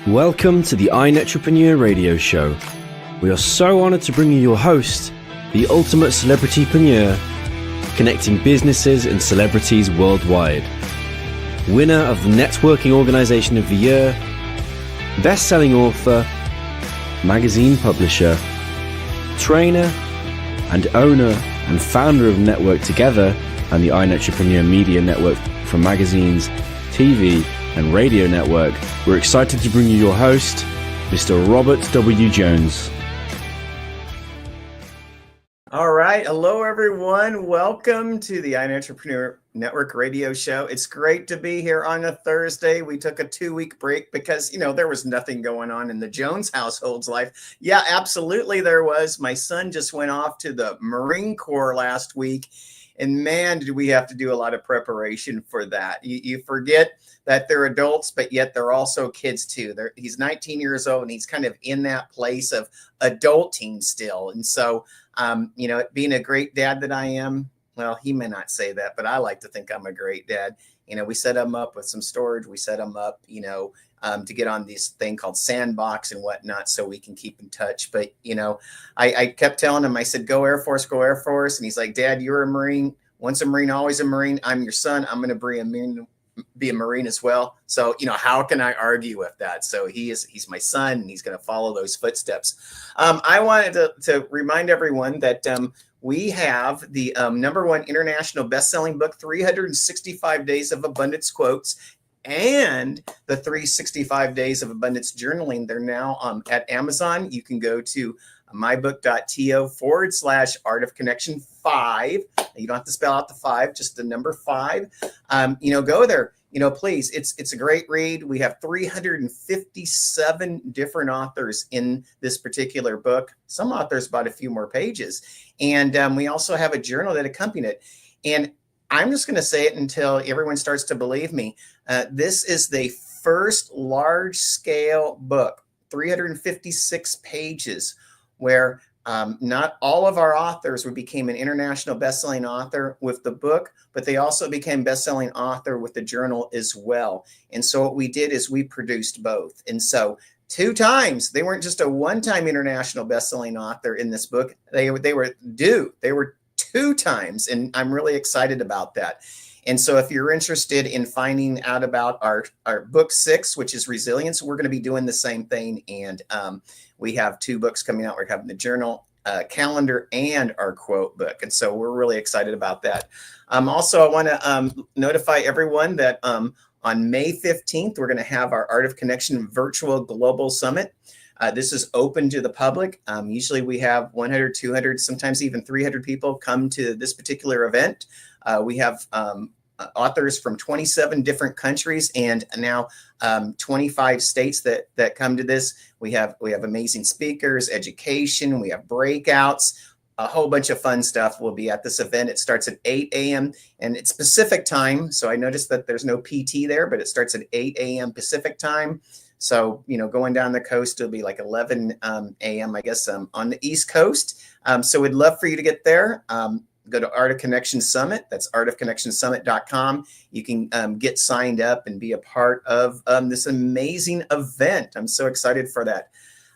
Welcome to the iNetrepreneur Radio Show. We are so honored to bring you your host, the ultimate celebritypreneur, connecting businesses and celebrities worldwide. Winner of the Networking Organization of the Year, best-selling author, magazine publisher, trainer, and owner and founder of Network Together and the iNetrepreneur Media Network from magazines, TV, and radio network. We're excited to bring you your host, Mr. Robert W. Jones. All right. Hello, everyone. Welcome to the iNetrepreneur Network Radio Show. It's great to be here on a Thursday. We took a 2-week break because, there was nothing going on in the Jones household's life. Yeah, absolutely there was. My son just went off to the Marine Corps last week. And man, did we have to do a lot of preparation for that. You forget that they're adults, but yet they're also kids too. He's 19 years old and he's kind of in that place of adulting still. And so, being a great dad that I am, well, he may not say that, but I like to think I'm a great dad. We set him up with some storage. We set him up, to get on this thing called Sandbox and whatnot so we can keep in touch. But, I kept telling him, I said, go Air Force, go Air Force. And he's like, Dad, you're a Marine. Once a Marine, always a Marine. I'm your son. I'm going to be a Marine as well. So, how can I argue with that? So he's my son and he's going to follow those footsteps. I wanted to remind everyone that we have the #1 international best-selling book, 365 Days of Abundance Quotes, and the 365 Days of Abundance Journaling. They're now at Amazon. You can go to mybook.to/Art of Connection 5. You don't have to spell out the 5, just the number 5. Go there. Please, it's a great read. We have 357 different authors in this particular book. Some authors bought a few more pages. And we also have a journal that accompanied it. And I'm just going to say it until everyone starts to believe me. This is the first large-scale book, 356 pages, where not all of our authors became an international best-selling author with the book, but they also became best-selling author with the journal as well. And so what we did is we produced both. And so 2 times, they weren't just a one-time international best-selling author in this book. They were 2 times, and I'm really excited about that. And so if you're interested in finding out about our book 6, which is Resilience, we're going to be doing the same thing. And we have 2 books coming out. We're having the journal, calendar, and our quote book. And so we're really excited about that. Also, I want to notify everyone that on May 15th, we're going to have our Art of Connection Virtual Global Summit. This is open to the public. Usually we have 100, 200, sometimes even 300 people come to this particular event. We have authors from 27 different countries and now 25 states that come to this. We have amazing speakers, education, we have breakouts, a whole bunch of fun stuff will be at this event. It starts at 8 a.m. and it's Pacific time. So I noticed that there's no PT there, but it starts at 8 a.m. Pacific time. So, going down the coast, it'll be like 11 a.m., I guess, on the East Coast. So we'd love for you to get there. Go to Art of Connection Summit. That's artofconnectionsummit.com. You can get signed up and be a part of this amazing event. I'm so excited for that.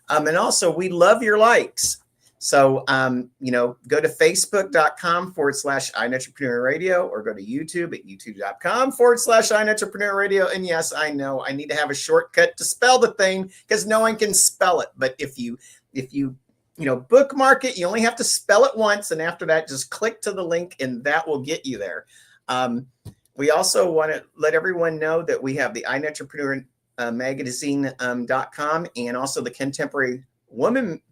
And also, we love your likes. So, go to facebook.com/iNetrepreneur Radio or go to YouTube at youtube.com/iNetrepreneur Radio. And yes, I know I need to have a shortcut to spell the thing because no one can spell it. But if you bookmark it, you only have to spell it once. And after that, just click to the link and that will get you there. We also want to let everyone know that we have the iNetrepreneur magazine.com and also the Contemporary Woman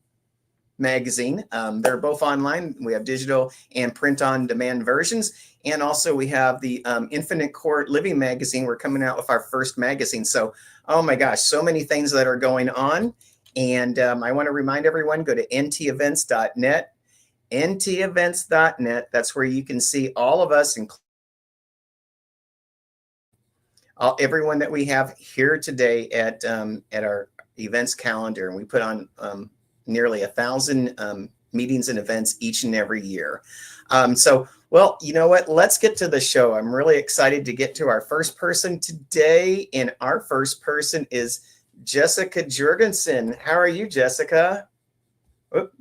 magazine. They're both online. We have digital and print on demand versions. And also we have the Infinite Core Living magazine. We're coming out with our first magazine. So, oh my gosh, so many things that are going on. And I want to remind everyone, go to ntevents.net, ntevents.net. That's where you can see all of us, everyone that we have here today at our events calendar. And we put on nearly 1,000 meetings and events each and every year. Well, you know what? Let's get to the show. I'm really excited to get to our first person today. And our first person is Jessica Jorgensen. How are you, Jessica? Oop,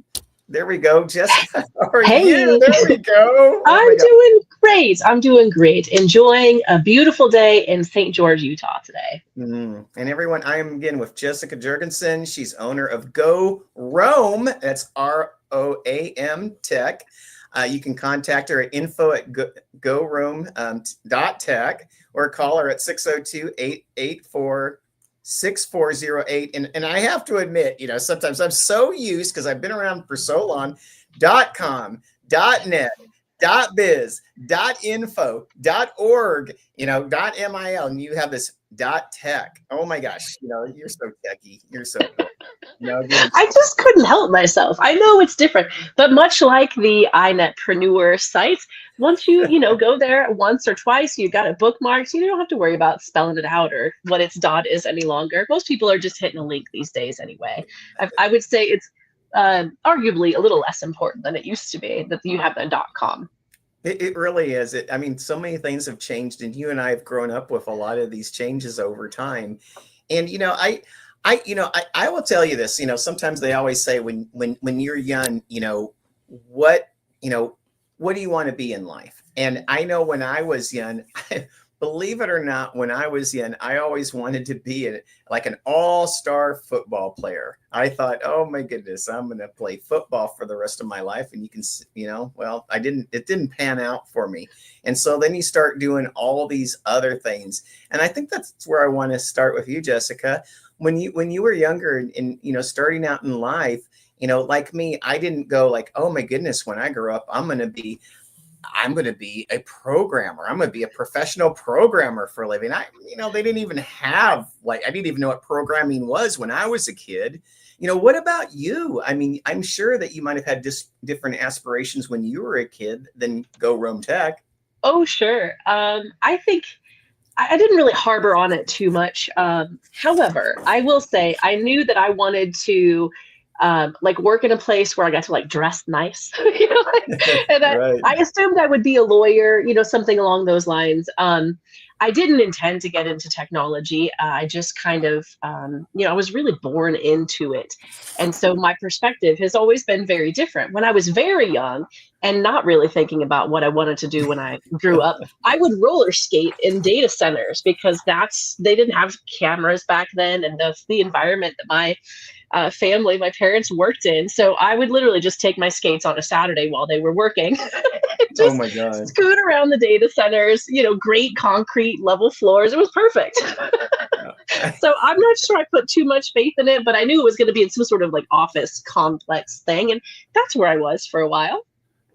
there we go, Jessica. How are you? There we go. I'm doing great. I'm doing great. Enjoying a beautiful day in St. George, Utah today. And everyone, I am again with Jessica Jorgensen. She's owner of goRoam. That's ROAM Tech. You can contact her at info@goRoam.tech or call her at 602-884-6408. And I have to admit, sometimes I'm so used, because I've been around for so long, .com, .net, .biz, .info, .org, .mil, and you have this .tech. Oh my gosh, you're so techy. You're so cool. I just couldn't help myself. I know it's different, but much like the iNetpreneur sites, once you go there once or twice, you got it bookmarked. You don't have to worry about spelling it out or what its dot is any longer. Most people are just hitting a link these days anyway. I would say it's arguably a little less important than it used to be that you have the .com. It really is. So many things have changed, and you and I have grown up with a lot of these changes over time. And I will tell you this. Sometimes they always say when you're young, what do you want to be in life? And I know when I was young, believe it or not, when I was young, I always wanted to be like an all-star football player. I thought, oh my goodness, I'm going to play football for the rest of my life. And you can, well, it didn't pan out for me. And so then you start doing all these other things. And I think that's where I want to start with you, Jessica. When you were younger and starting out in life, like me, I didn't go like, oh my goodness, when I grow up, I'm going to be a programmer. I'm going to be a professional programmer for a living. They didn't even have I didn't even know what programming was when I was a kid. What about you? I mean, I'm sure that you might have had different aspirations when you were a kid than goRoam Tech. Oh, sure. I think I didn't really harbor on it too much. However, I will say I knew that I wanted to work in a place where I got to dress nice, and Right. I assumed I would be a lawyer, something along those lines. I didn't intend to get into technology. I just kind of, I was really born into it. And so my perspective has always been very different. When I was very young and not really thinking about what I wanted to do when I grew up, I would roller skate in data centers because they didn't have cameras back then. And the environment that my my parents worked in. So I would literally just take my skates on a Saturday while they were working. Oh my God. Scoot around the data centers, great concrete level floors. It was perfect. So I'm not sure I put too much faith in it, but I knew it was going to be in some sort of office complex thing. And that's where I was for a while.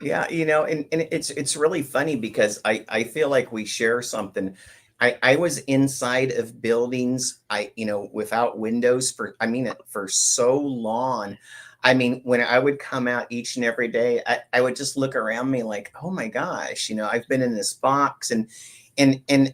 Yeah. And it's really funny because I feel like we share something. I was inside of buildings, without windows for so long. When I would come out each and every day, I would just look around me like, oh my gosh, I've been in this box. And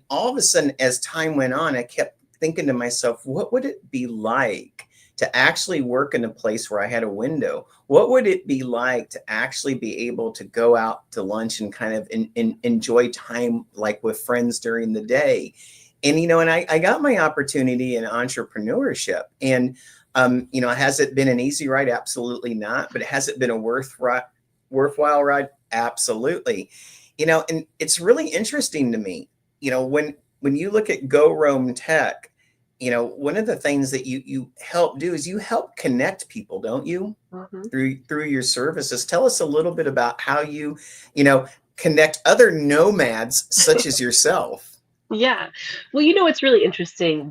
all of a sudden, as time went on, I kept thinking to myself, what would it be like to actually work in a place where I had a window? What would it be like to actually be able to go out to lunch and kind of enjoy time with friends during the day? And, and I got my opportunity in entrepreneurship. And, has it been an easy ride? Absolutely not. But has it been a worthwhile ride? Absolutely. And it's really interesting to me, when you look at goRoam Tech, one of the things that you help do is you help connect people, don't you? Mm-hmm. Through your services. Tell us a little bit about how you connect other nomads such as yourself. Yeah. Well, it's really interesting,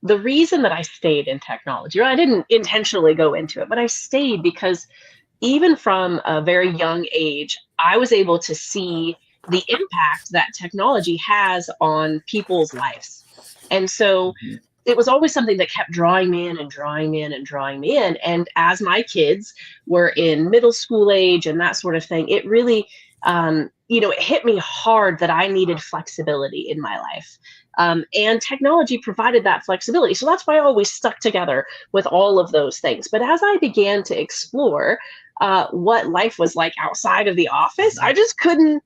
the reason that I stayed in technology, right? I didn't intentionally go into it, but I stayed because even from a very young age, I was able to see the impact that technology has on people's lives. And so it was always something that kept drawing me in and drawing me in and drawing me in. And as my kids were in middle school age and that sort of thing, it really, it hit me hard that I needed flexibility in my life. And technology provided that flexibility. So that's why I always stuck together with all of those things. But as I began to explore what life was like outside of the office, I just couldn't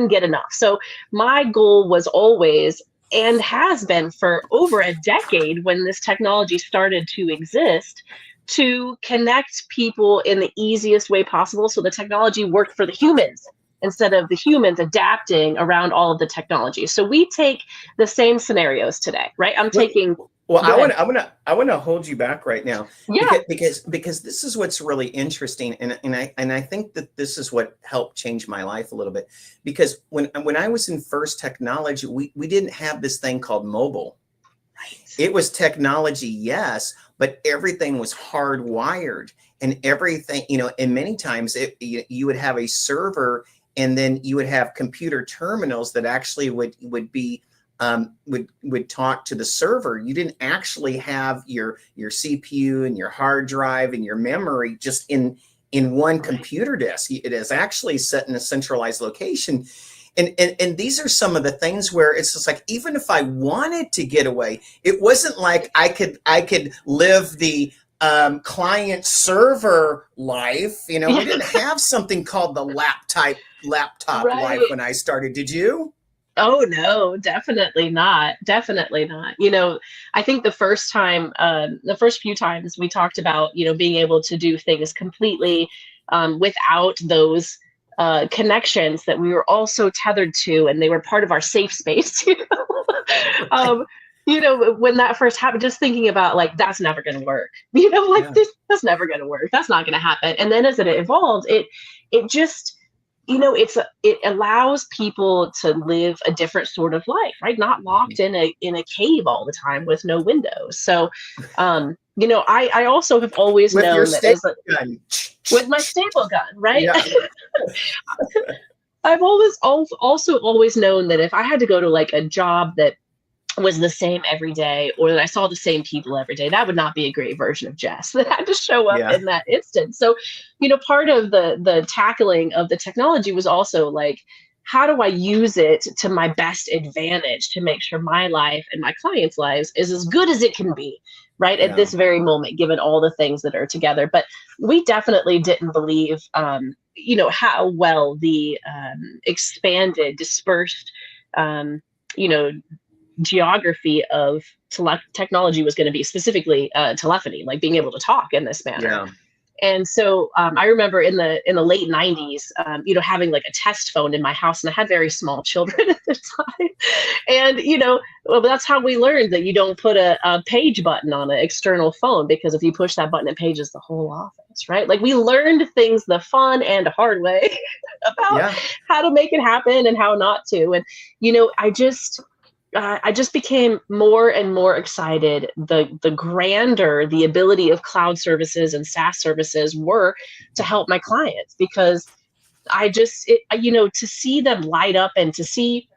get enough. So my goal was always, and has been for over a decade when this technology started to exist, to connect people in the easiest way possible so the technology worked for the humans instead of the humans adapting around all of the technology. So we take the same scenarios today, right? I'm taking Well, Go ahead. I want to hold you back right now, Yeah. because this is what's really interesting, and I think that this is what helped change my life a little bit. Because when I was in first technology, we didn't have this thing called mobile. It was technology, yes, but everything was hardwired, and everything, and many times you would have a server, and then you would have computer terminals that actually would be would talk to the server. You didn't actually have your CPU and your hard drive and your memory just in one computer disk. It is actually set in a centralized location. And these are some of the things where it's just like, even if I wanted to get away, it wasn't like I could live the client server life. We didn't have something called the laptop Right. life when I started. Did you? Oh no, definitely not. Definitely not. I think the first few times we talked about, being able to do things completely without those connections that we were also tethered to, and they were part of our safe space. When that first happened, just thinking about like, that's never going to work. Yeah. That's never going to work. That's not going to happen. And then as it evolved, it just it allows people to live a different sort of life, right? Not locked in a cave all the time with no windows. So, I also have always With known your that staple gun. with my staple gun, right? Yeah. I've also always known that if I had to go to like a job that was the same every day, or that I saw the same people every day, that would not be a great version of Jess that had to show up in that instance. So, part of the tackling of the technology was also like, how do I use it to my best advantage to make sure my life and my clients' lives is as good as it can be, right? At this very moment, given all the things that are together. But we definitely didn't believe, how well the expanded, dispersed, geography of technology was going to be, specifically telephony, like being able to talk in this manner. Yeah. And so I remember in the late 90s, having like a test phone in my house, and I had very small children at the time. And, well, that's how we learned that you don't put a page button on an external phone, because if you push that button, it pages the whole office, right? Like, we learned things the fun and hard way about how to make it happen and how not to. And, I just became more and more excited the grander the ability of cloud services and SaaS services were to help my clients, because to see them light up, and to see,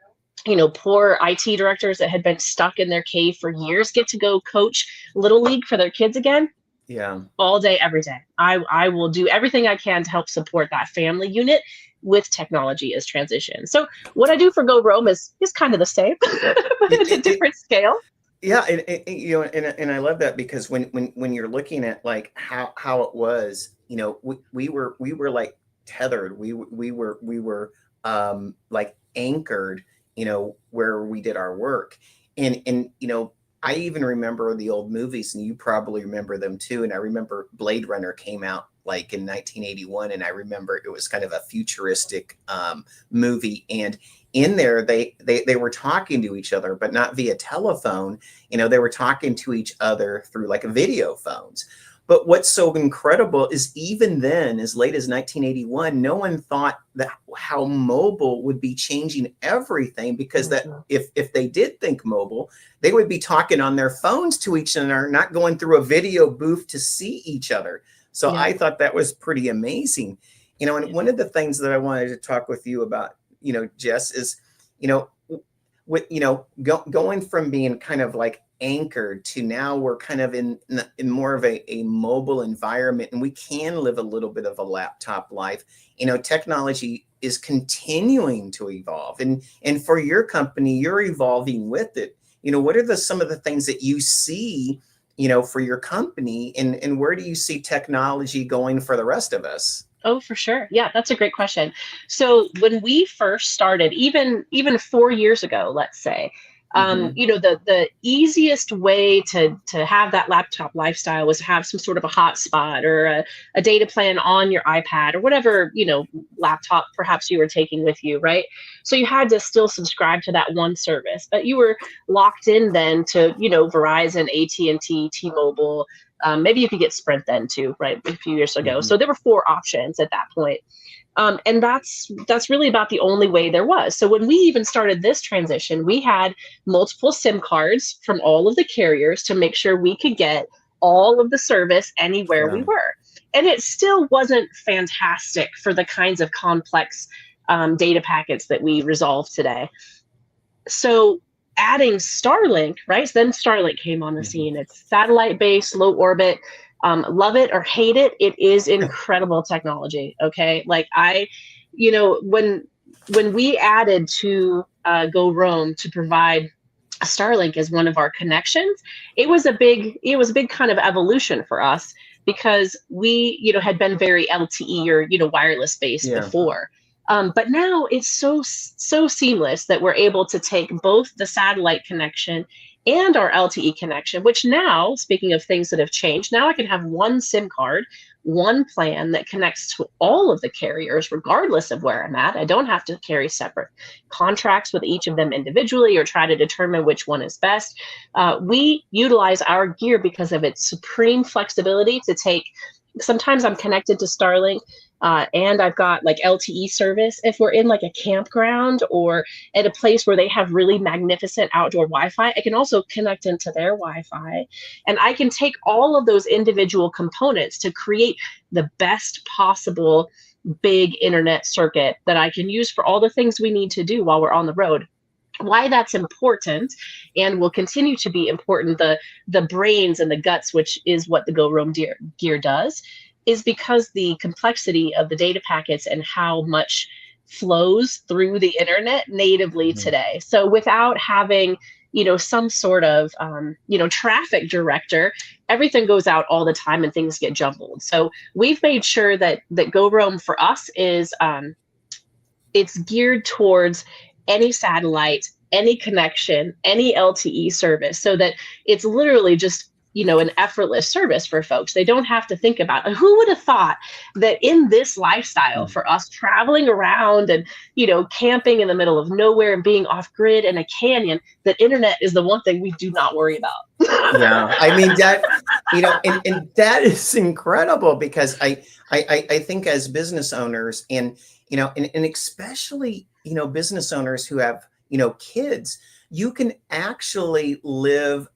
poor IT directors that had been stuck in their cave for years get to go coach Little League for their kids again. Yeah. All day, every day. I will do everything I can to help support that family unit with technology as transition. So what I do for goRoam is kind of the same, but at a different scale. Yeah, and I love that, because when you're looking at like how it was, we were like tethered. We were like anchored, where we did our work, and I even remember the old movies, and you probably remember them too. And I remember Blade Runner came out like in 1981, and I remember it was kind of a futuristic movie, and in there they were talking to each other, but not via telephone. They were talking to each other through like video phones. But what's so incredible is, even then, as late as 1981, no one thought that how mobile would be changing everything, because that if they did think mobile, they would be talking on their phones to each other, not going through a video booth to see each other. So I thought that was pretty amazing. And one of the things that I wanted to talk with you about, Jess, is, going from being kind of like anchored to now we're kind of in more of a mobile environment, and we can live a little bit of a laptop life. Technology is continuing to evolve, and for your company, you're evolving with it. What are some of the things that you see, for your company, and where do you see technology going for the rest of us? Oh, for sure. Yeah, that's a great question. So when we first started, even 4 years ago, let's say, You know, the easiest way to have that laptop lifestyle was to have some sort of a hotspot or a data plan on your iPad or whatever, you know, laptop perhaps you were taking with you, right? So you had to still subscribe to that one service, but you were locked in then to, you know, Verizon, AT&T, T-Mobile. Maybe you could get Sprint then too, right? A few years ago. So there were 4 options at that point. And that's really about the only way there was. So when we even started this transition, we had multiple SIM cards from all of the carriers to make sure we could get all of the service anywhere we were. And it still wasn't fantastic for the kinds of complex data packets that we resolve today. So adding Starlink, right? So then Starlink came on the scene. It's satellite-based, low orbit. Love it or hate it, it is incredible technology. Okay, like you know, when we added to goRoam to provide Starlink as one of our connections, it was a big kind of evolution for us because we, you know, had been very LTE or, you know, wireless based before. But now it's so seamless that we're able to take both the satellite connection and our LTE connection, which now, speaking of things that have changed, now I can have one SIM card, one plan that connects to all of the carriers, regardless of where I'm at. I don't have to carry separate contracts with each of them individually or try to determine which one is best. We utilize our gear because of its supreme flexibility to take. Sometimes I'm connected to Starlink and I've got like LTE service. If we're in like a campground or at a place where they have really magnificent outdoor Wi-Fi, I can also connect into their Wi-Fi. And I can take all of those individual components to create the best possible big internet circuit that I can use for all the things we need to do while we're on the road. Why that's important and will continue to be important, the brains and the guts, which is what the goRoam gear does, is because the complexity of the data packets and how much flows through the internet natively today. So without having, you know, some sort of, you know, traffic director, everything goes out all the time and things get jumbled. So we've made sure that goRoam for us is, it's geared towards any satellite, any connection, any LTE service, so that it's literally just, you know, an effortless service for folks. They don't have to think about it. Who would have thought that in this lifestyle for us traveling around and, you know, camping in the middle of nowhere and being off grid in a canyon, that internet is the one thing we do not worry about. Yeah, I mean that, you know, and that is incredible because I think as business owners and, you know, and especially, you know, business owners who have, you know, kids, you can actually live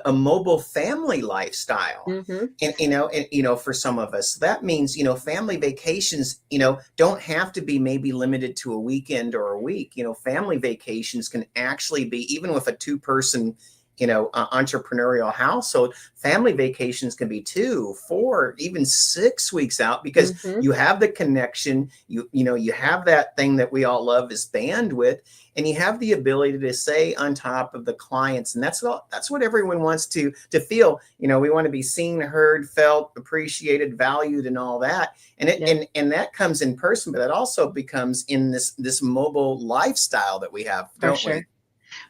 a mobile family lifestyle. And, you know, for some of us, that means, you know, family vacations, you know, don't have to be maybe limited to a weekend or a week. You know, family vacations can actually be, even with a 2-person, you know, entrepreneurial household, family vacations can be 2, 4, even 6 weeks out because you have the connection, you know, you have that thing that we all love is bandwidth, and you have the ability to stay on top of the clients. And that's what everyone wants to feel. You know, we want to be seen, heard, felt, appreciated, valued, and all that. And and that comes in person, but it also becomes in this mobile lifestyle that we have, don't we?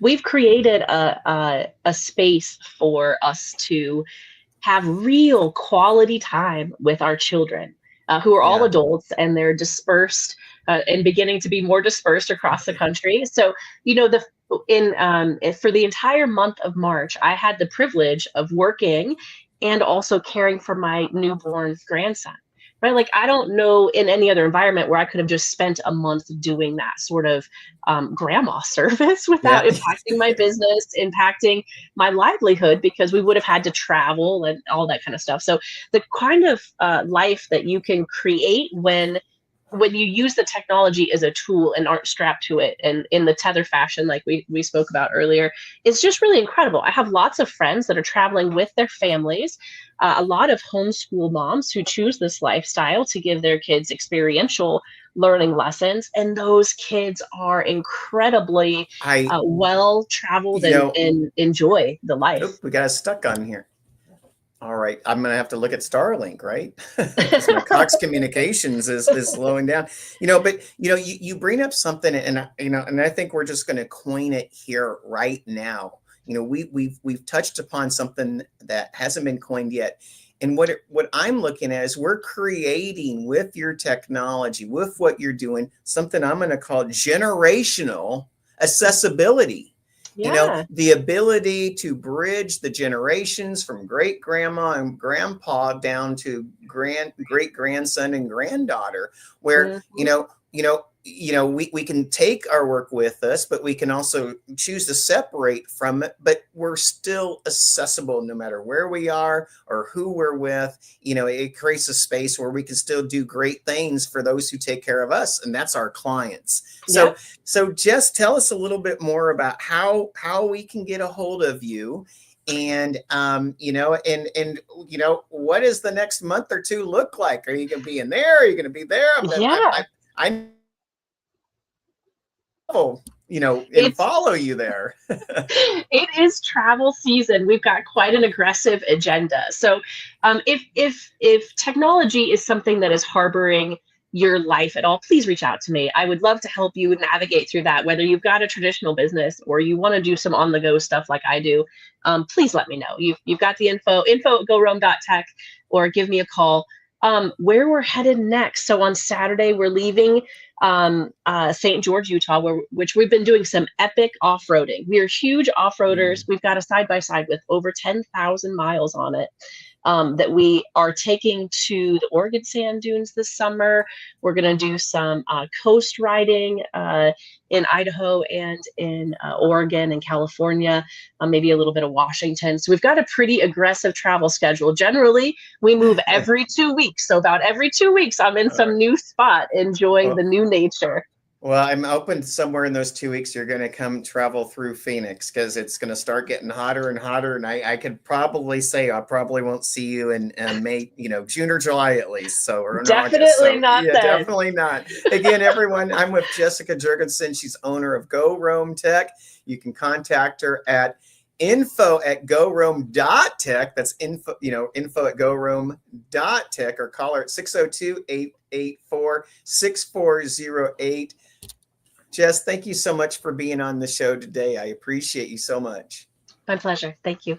We've created a space for us to have real quality time with our children, who are all adults, and they're dispersed and beginning to be more dispersed across the country. So, you know, for the entire month of March, I had the privilege of working and also caring for my newborn grandson. Right? Like, I don't know in any other environment where I could have just spent a month doing that sort of grandma service without impacting my business, impacting my livelihood, because we would have had to travel and all that kind of stuff. So the kind of life that you can create when you use the technology as a tool and aren't strapped to it and in the tether fashion, like we spoke about earlier, is just really incredible. I have lots of friends that are traveling with their families, a lot of homeschool moms who choose this lifestyle to give their kids experiential learning lessons. And those kids are incredibly well-traveled and enjoy the life. We got us stuck on here. All right, I'm gonna have to look at Starlink, right? Because my Cox Communications is slowing down. But you bring up something, and and I think we're just gonna coin it here right now. We've touched upon something that hasn't been coined yet. And what I'm looking at is we're creating with your technology, with what you're doing, something I'm going to call generational accessibility. Yeah. The ability to bridge the generations from great grandma and grandpa down to great grandson and granddaughter, where we can take our work with us, but we can also choose to separate from it, but we're still accessible no matter where we are or who we're with. It creates a space where we can still do great things for those who take care of us, and that's our clients. So Jess, tell us a little bit more about how we can get a hold of you, and what does the next month or two look like? Are you going to be in there? Are you going to be there? I and follow you there. It is travel season. We've got quite an aggressive agenda. So if technology is something that is harboring your life at all, please reach out to me. I would love to help you navigate through that, whether you've got a traditional business or you want to do some on-the-go stuff like I do. Please let me know. You've got the info at goRoam.tech, or give me a call. Where we're headed next. So on Saturday, we're leaving St. George, Utah, which we've been doing some epic off-roading. We are huge off-roaders. We've got a side-by-side with over 10,000 miles on it that we are taking to the Oregon sand dunes this summer. We're going to do some coast riding in Idaho and in Oregon and California, maybe a little bit of Washington. So we've got a pretty aggressive travel schedule. Generally, we move every 2 weeks. So about every 2 weeks, I'm in some new spot enjoying the new nature. Well, I'm open somewhere in those 2 weeks. You're going to come travel through Phoenix, because it's going to start getting hotter and hotter. And I could probably say I probably won't see you in May, June or July at least. So or definitely not. Yeah, definitely not. Again, everyone, I'm with Jessica Jorgensen. She's owner of goRoam Tech. You can contact her at info@goRoam.tech. That's info@goRoam.tech, or call her at 602-884-6408. Jess, thank you so much for being on the show today. I appreciate you so much. My pleasure. Thank you.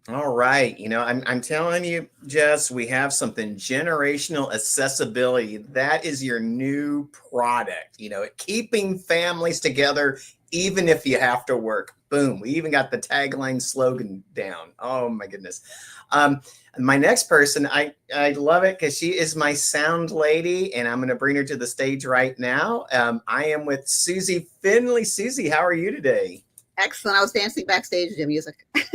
All right. I'm telling you, Jess, we have something generational accessibility. That is your new product, keeping families together, even if you have to work. Boom. We even got the tagline slogan down. Oh my goodness. My next person, I love it because she is my sound lady, and I'm going to bring her to the stage right now. I am with SueZee Finley. SueZee, how are you today? Excellent. I was dancing backstage to music. Thank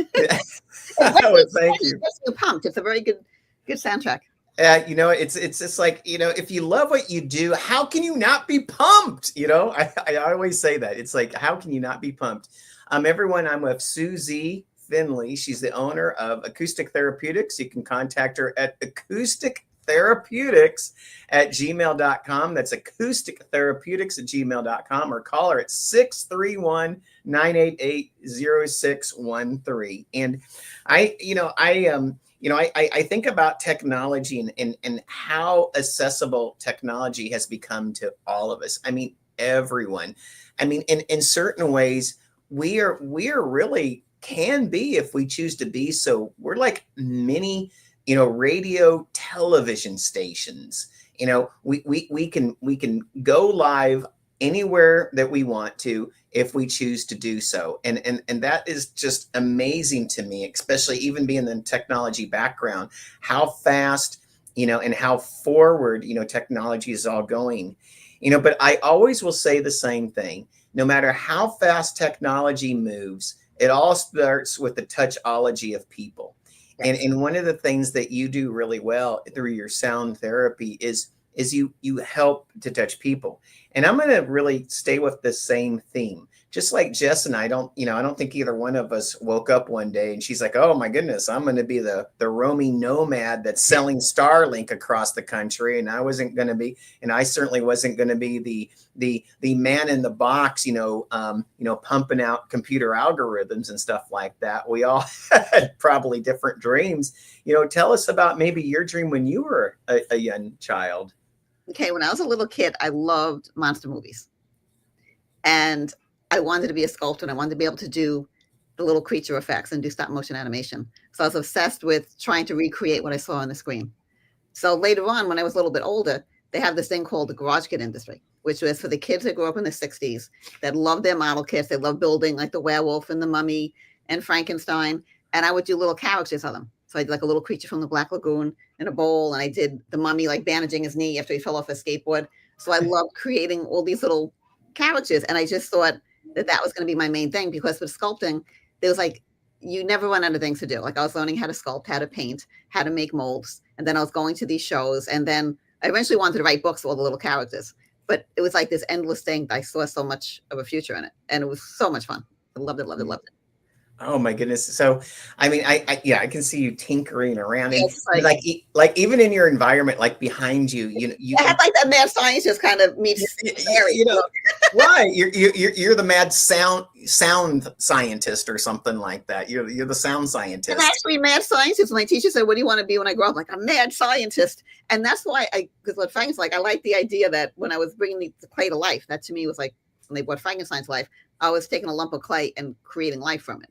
you. You're pumped. It's a very good soundtrack. It's like, if you love what you do, how can you not be pumped? I always say that. It's like, how can you not be pumped? Everyone, I'm with SueZee Finley. She's the owner of Acoustic Therapeutics. You can contact her at acoustictherapeutics@gmail.com. That's acoustictherapeutics@gmail.com, or call her at 631-988-0613. And I think about technology and how accessible technology has become to all of us. I mean, everyone. I mean, in certain ways, we are really can be, if we choose to be. So we're like mini radio television stations. We can go live anywhere that we want to if we choose to do so. And that is just amazing to me, especially even being in the technology background, how fast, and how forward, technology is all going. But I always will say the same thing. No matter how fast technology moves, it all starts with the touchology of people. And one of the things that you do really well through your sound therapy is you help to touch people. And I'm going to really stay with the same theme. Just like Jess and I don't think either one of us woke up one day and she's like, oh my goodness, I'm going to be the roaming nomad that's selling Starlink across the country. And I certainly wasn't going to be the man in the box, pumping out computer algorithms and stuff like that. We all had probably different dreams. Tell us about maybe your dream when you were a young child. Okay, when I was a little kid, I loved monster movies. And I wanted to be a sculptor, and I wanted to be able to do the little creature effects and do stop motion animation. So I was obsessed with trying to recreate what I saw on the screen. So later on, when I was a little bit older, they have this thing called the garage kit industry, which was for the kids that grew up in the 60s that loved their model kits. They loved building like the werewolf and the mummy and Frankenstein. And I would do little characters of them. So I did like a little creature from the Black Lagoon in a bowl. And I did the mummy like bandaging his knee after he fell off a skateboard. So I loved creating all these little characters. And I just thought that was going to be my main thing, because with sculpting, there was like, you never run out of things to do. Like I was learning how to sculpt, how to paint, how to make molds. And then I was going to these shows. And then I eventually wanted to write books with all the little characters. But it was like this endless thing that I saw so much of a future in it. And it was so much fun. I loved it, loved it, loved it. Oh my goodness. So, I mean, I can see you tinkering around, and Yes, like even in your environment, like behind you, you I had like that mad scientist kind of meets scary. Why? You're the mad sound scientist or something like that. You're the sound scientist. I'm actually a mad scientist. My teacher said, what do you want to be when I grow up? I'm like, I'm a mad scientist. And that's why because what Frank's like, I like the idea that when I was bringing the clay to life, that to me was like, when they brought Frankenstein's life, I was taking a lump of clay and creating life from it.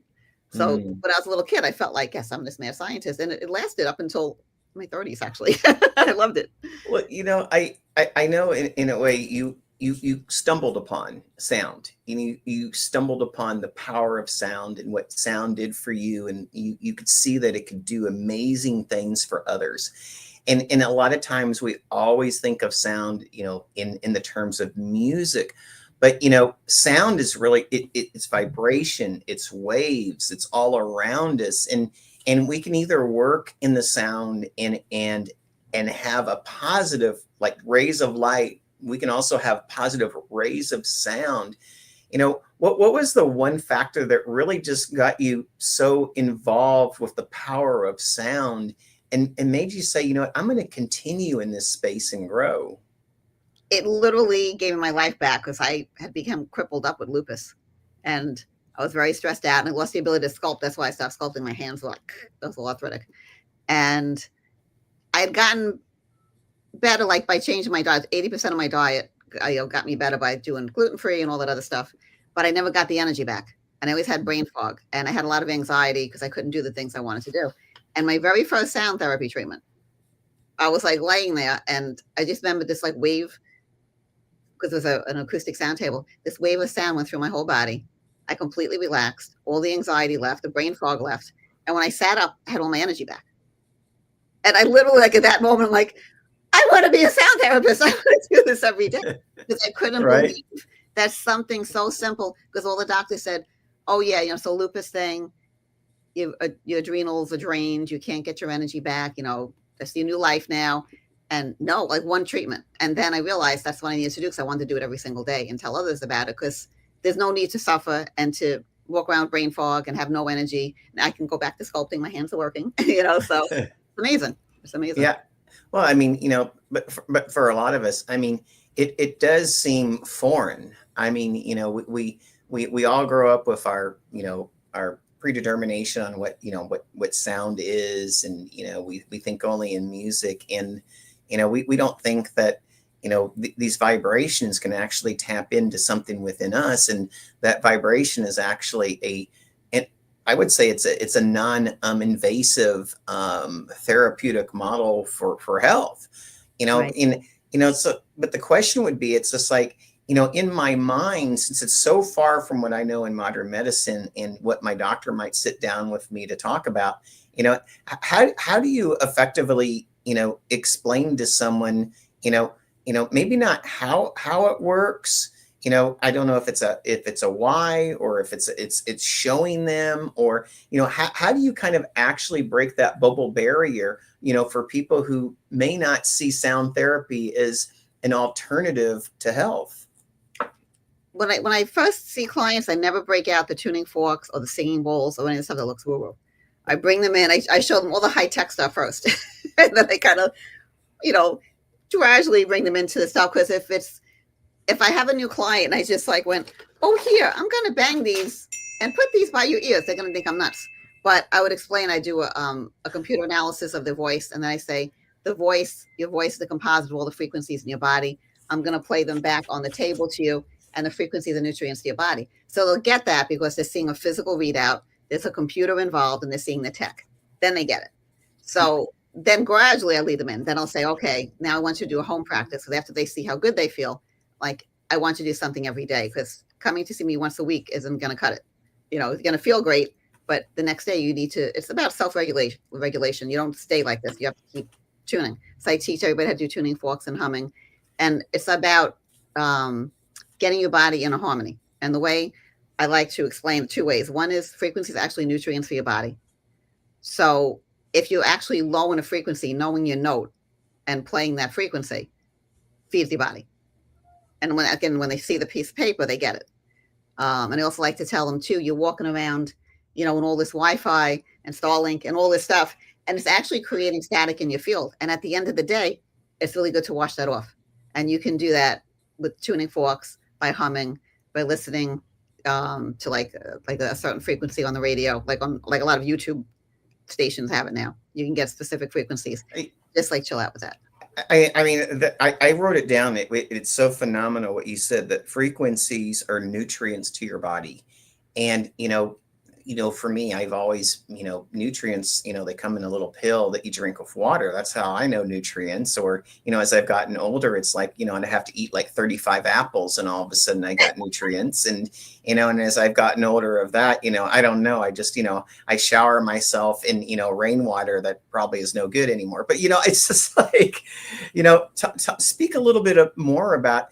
So when I was a little kid, I felt like, yes, I'm this mad scientist. And it lasted up until my 30s, actually. I loved it. Well, I know in a way you stumbled upon sound. You stumbled upon the power of sound and what sound did for you. And you could see that it could do amazing things for others. And a lot of times we always think of sound, in the terms of music. But, sound is really, it's vibration, it's waves, it's all around us. And we can either work in the sound and have a positive, like rays of light. We can also have positive rays of sound. What was the one factor that really just got you so involved with the power of sound and made you say, I'm going to continue in this space and grow? It literally gave me my life back, because I had become crippled up with lupus, and I was very stressed out, and I lost the ability to sculpt. That's why I stopped sculpting. My hands were like, that was all arthritic. And I had gotten better, like by changing my diet. 80% of my diet got me better by doing gluten-free and all that other stuff. But I never got the energy back. And I always had brain fog, and I had a lot of anxiety because I couldn't do the things I wanted to do. And my very first sound therapy treatment, I was like laying there, and I just remember this like wave, because it was an acoustic sound table. This wave of sound went through my whole body. I completely relaxed. All the anxiety left. The brain fog left. And when I sat up, I had all my energy back. And I literally, like at that moment, I'm like, I want to be a sound therapist. I want to do this every day. Because I couldn't believe that something so simple, because all the doctors said, oh yeah, so lupus thing, your adrenals are drained. You can't get your energy back. That's your new life now. And no, like one treatment. And then I realized that's what I needed to do, because I wanted to do it every single day and tell others about it, because there's no need to suffer and to walk around with brain fog and have no energy. And I can go back to sculpting. My hands are working, so it's amazing. It's amazing. Yeah. Well, I mean, but for a lot of us, I mean, it does seem foreign. I mean, we all grow up with our predetermination on what sound is. And, we think only in music, and, we don't think that, these vibrations can actually tap into something within us. And that vibration is actually I would say it's a non-invasive therapeutic model for health. Right. So but the question would be, it's just like, in my mind, since it's so far from what I know in modern medicine and what my doctor might sit down with me to talk about, how do you effectively, explain to someone, maybe not how it works. I don't know if it's a why, or if it's showing them, or, how do you kind of actually break that bubble barrier, for people who may not see sound therapy as an alternative to health? When I first see clients, I never break out the tuning forks or the singing bowls or any of the stuff that looks woo-woo. I bring them in, I show them all the high-tech stuff first. And then I kind of, gradually bring them into the stuff. Because if I have a new client and I just like went, oh, here, I'm going to bang these and put these by your ears, they're going to think I'm nuts. But I would explain, I do a computer analysis of the voice. And then I say, your voice is the composite of all the frequencies in your body. I'm going to play them back on the table to you, and the frequency of the nutrients to your body. So they'll get that because they're seeing a physical readout. There's a computer involved, and they're seeing the tech. Then they get it. So then gradually I lead them in. Then I'll say, okay, now I want you to do a home practice. So after they see how good they feel, like, I want you to do something every day, because coming to see me once a week isn't going to cut it. It's going to feel great, but the next day you need to, it's about self-regulation. You don't stay like this. You have to keep tuning. So I teach everybody how to do tuning forks and humming. And it's about, getting your body in a harmony. And the way I like to explain, 2 ways. One is frequency is actually nutrients for your body. So if you're actually low in a frequency, knowing your note and playing that frequency feeds your body. And when they see the piece of paper, they get it. And I also like to tell them too, you're walking around, in all this Wi-Fi and Starlink and all this stuff, and it's actually creating static in your field. And at the end of the day, it's really good to wash that off. And you can do that with tuning forks, by humming, by listening to like a certain frequency on the radio, like a lot of YouTube stations have it now. You can get specific frequencies. Just like chill out with that. I wrote it down. It's so phenomenal what you said, that frequencies are nutrients to your body. And, for me, I've always, nutrients, they come in a little pill that you drink with water. That's how I know nutrients. Or, as I've gotten older, it's like, and I have to eat like 35 apples and all of a sudden I got nutrients. And, and as I've gotten older of that, I don't know. I just, I shower myself in, rainwater that probably is no good anymore. But, it's just like, speak a little bit more about,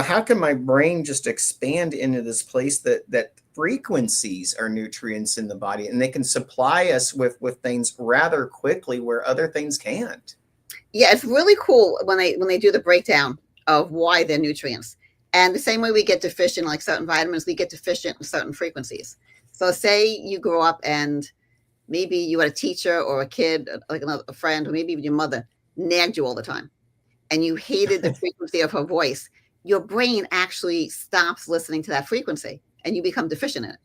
how can my brain just expand into this place that frequencies are nutrients in the body, and they can supply us with things rather quickly where other things can't. Yeah, it's really cool when they do the breakdown of why they're nutrients. And the same way we get deficient, like certain vitamins, we get deficient in certain frequencies. So say you grow up and maybe you had a teacher or a kid, like a friend, or maybe even your mother nagged you all the time, and you hated the frequency of her voice. Your brain actually stops listening to that frequency, and you become deficient in it.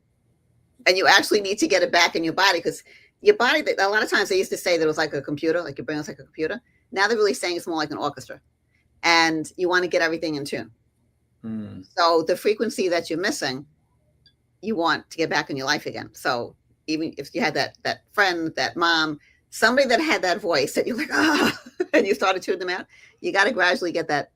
And you actually need to get it back in your body, because your body, a lot of times they used to say that it was like a computer, like your brain was like a computer. Now they're really saying it's more like an orchestra, and you want to get everything in tune. So the frequency that you're missing, you want to get back in your life again. So even if you had that friend, that mom, somebody that had that voice that you're like, and you started tuning them out, you got to gradually get that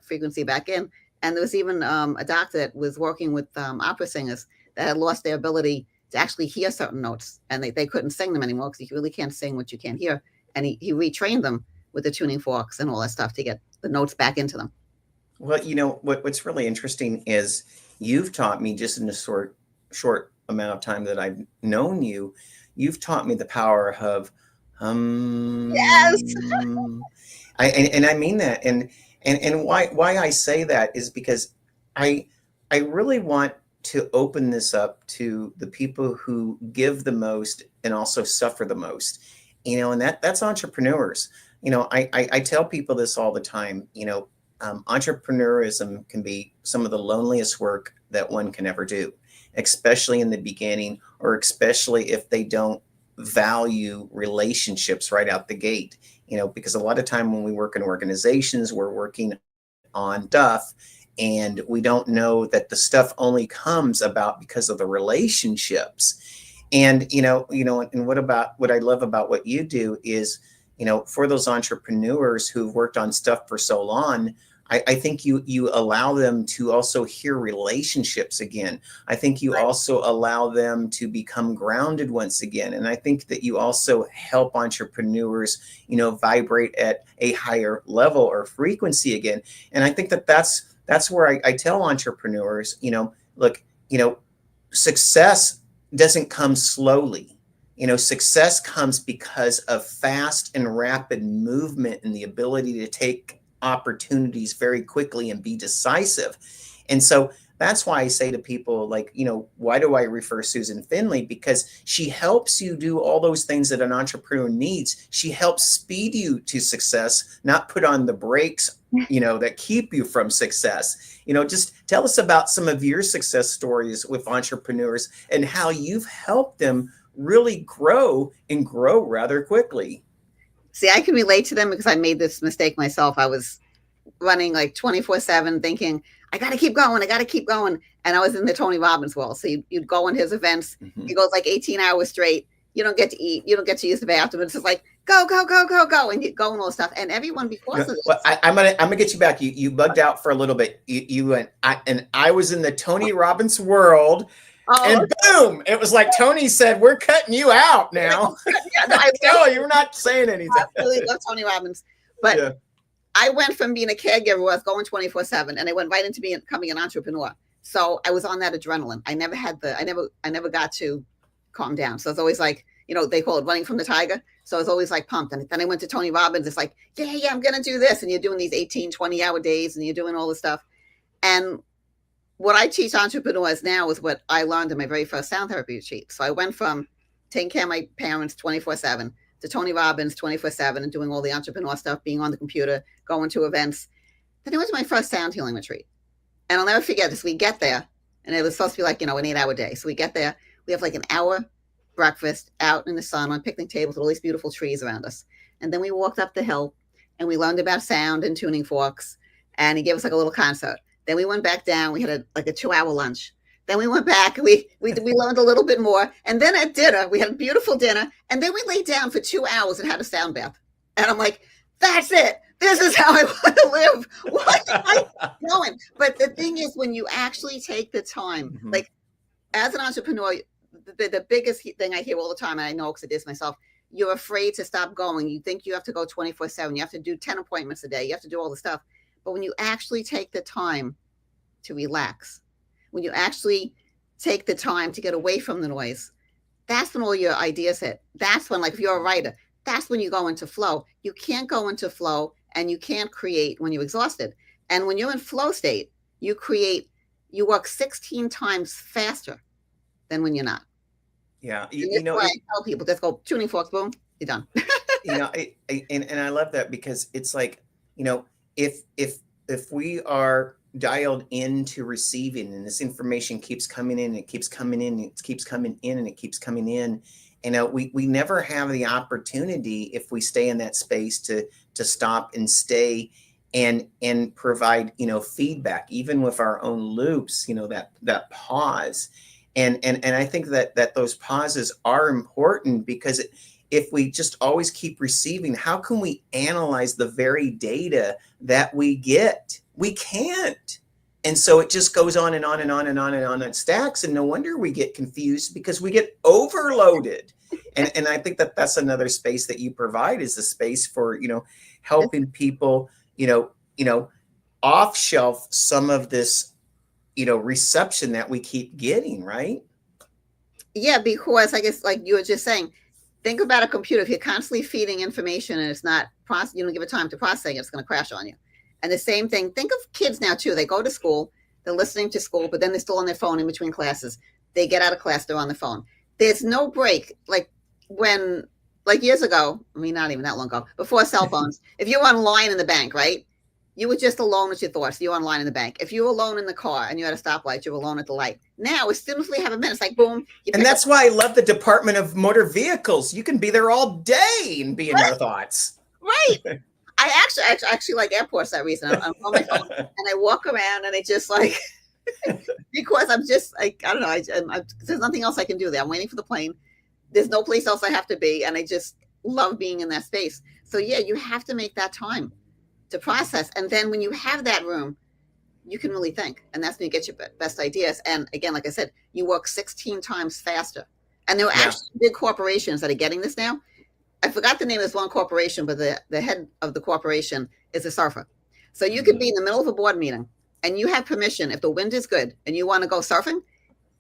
frequency back in. And there was even a doctor that was working with opera singers that had lost their ability to actually hear certain notes, and they couldn't sing them anymore because you really can't sing what you can't hear. And he retrained them with the tuning forks and all that stuff to get the notes back into them. Well, what's really interesting is you've taught me, just in a short amount of time that I've known you, you've taught me the power of Yes. I mean that. And why I say that is because I really want to open this up to the people who give the most and also suffer the most, and that's entrepreneurs. I tell people this all the time. Entrepreneurism can be some of the loneliest work that one can ever do, especially in the beginning, or especially if they don't value relationships right out the gate. Because a lot of time when we work in organizations, we're working on stuff, and we don't know that the stuff only comes about because of the relationships. And, and what I love about what you do is, for those entrepreneurs who've worked on stuff for so long, I think you allow them to also hear relationships again. I think you also allow them to become grounded once again. And I think that you also help entrepreneurs, vibrate at a higher level or frequency again. And I think that that's where I tell entrepreneurs, look, success doesn't come slowly. Success comes because of fast and rapid movement and the ability to take opportunities very quickly and be decisive. And so that's why I say to people, like, why do I refer Susan Finley? Because she helps you do all those things that an entrepreneur needs. She helps speed you to success, not put on the brakes, that keep you from success. Just tell us about some of your success stories with entrepreneurs and how you've helped them really grow rather quickly. See, I can relate to them because I made this mistake myself. I was running like 24/7 thinking, I got to keep going. And I was in the Tony Robbins world. So you'd go on his events. Mm-hmm. He goes like 18 hours straight. You don't get to eat. You don't get to use the bathroom. It's just like, go. And you go and all this stuff. And everyone, because of this. Well, I'm gonna get you back. You bugged out for a little bit. You went, I was in the Tony Robbins world. Oh, and boom, it was like Tony said, we're cutting you out now. No, you're not saying anything. I really love Tony Robbins. But I went from being a caregiver where I was going 24/7 and I went right into becoming an entrepreneur. So I was on that adrenaline. I never got to calm down. So it's always like, they call it running from the tiger. So it's always like pumped. And then I went to Tony Robbins. It's like, yeah, I'm going to do this. And you're doing these 18, 20-hour days and you're doing all this stuff. And what I teach entrepreneurs now is what I learned in my very first sound therapy retreat. So I went from taking care of my parents 24/7 to Tony Robbins 24/7 and doing all the entrepreneur stuff, being on the computer, going to events. Then I went to my first sound healing retreat. And I'll never forget this. We get there, and it was supposed to be like, an 8-hour day. So we get there, we have like an hour breakfast out in the sun on picnic tables with all these beautiful trees around us. And then we walked up the hill and we learned about sound and tuning forks. And he gave us like a little concert. Then we went back down. We had a 2-hour lunch. Then we went back. We learned a little bit more. And then at dinner, we had a beautiful dinner. And then we laid down for 2 hours and had a sound bath. And I'm like, that's it. This is how I want to live. What am I doing? But the thing is, when you actually take the time, like as an entrepreneur, the biggest thing I hear all the time, and I know because it is myself, you're afraid to stop going. You think you have to go 24/7. You have to do 10 appointments a day. You have to do all the stuff. But when you actually take the time to relax, when you actually take the time to get away from the noise, that's when all your ideas hit. That's when, like if you're a writer, that's when you go into flow. You can't go into flow and you can't create when you're exhausted. And when you're in flow state, you work 16 times faster than when you're not. Yeah. I tell people, just go tuning forks, boom, you're done. And I love that because it's like, if we are dialed into receiving and this information keeps coming in, it keeps coming in, it keeps coming in, and it keeps coming in, we never have the opportunity if we stay in that space to stop and stay and provide, feedback, even with our own loops, that pause. And I think that those pauses are important because if we just always keep receiving, how can we analyze the very data that we get? We can't. And so it just goes on and on and on and on and on and stacks. And no wonder we get confused because we get overloaded. And I think that that's another space that you provide is the space for, helping people, off shelf some of this, reception that we keep getting, right? Yeah, because I guess like you were just saying, think about a computer. If you're constantly feeding information and it's not you don't give it time to processing, it's going to crash on you. And the same thing, think of kids now too. They go to school, they're listening to school, but then they're still on their phone in between classes. They get out of class, they're on the phone. There's no break. Like years ago, I mean, not even that long ago, before cell phones, if you were online in the bank, right? You were just alone with your thoughts. You were online in the bank. If you were alone in the car and you had a stoplight, you were alone at the light. Now, as soon as we have a minute, it's like, boom. And that's why I love the Department of Motor Vehicles. You can be there all day and be in your thoughts. Right. I actually like airports that reason. I'm on my phone and I walk around and it just like, because I'm just like, I don't know. There's nothing else I can do there. I'm waiting for the plane. There's no place else I have to be. And I just love being in that space. So yeah, you have to make that time to process. And then when you have that room, you can really think. And that's when you get your best ideas. And again, like I said, you work 16 times faster. And there are actually big corporations that are getting this now. I forgot the name of this one corporation, but the head of the corporation is a surfer. So you could be in the middle of a board meeting and you have permission, if the wind is good and you want to go surfing,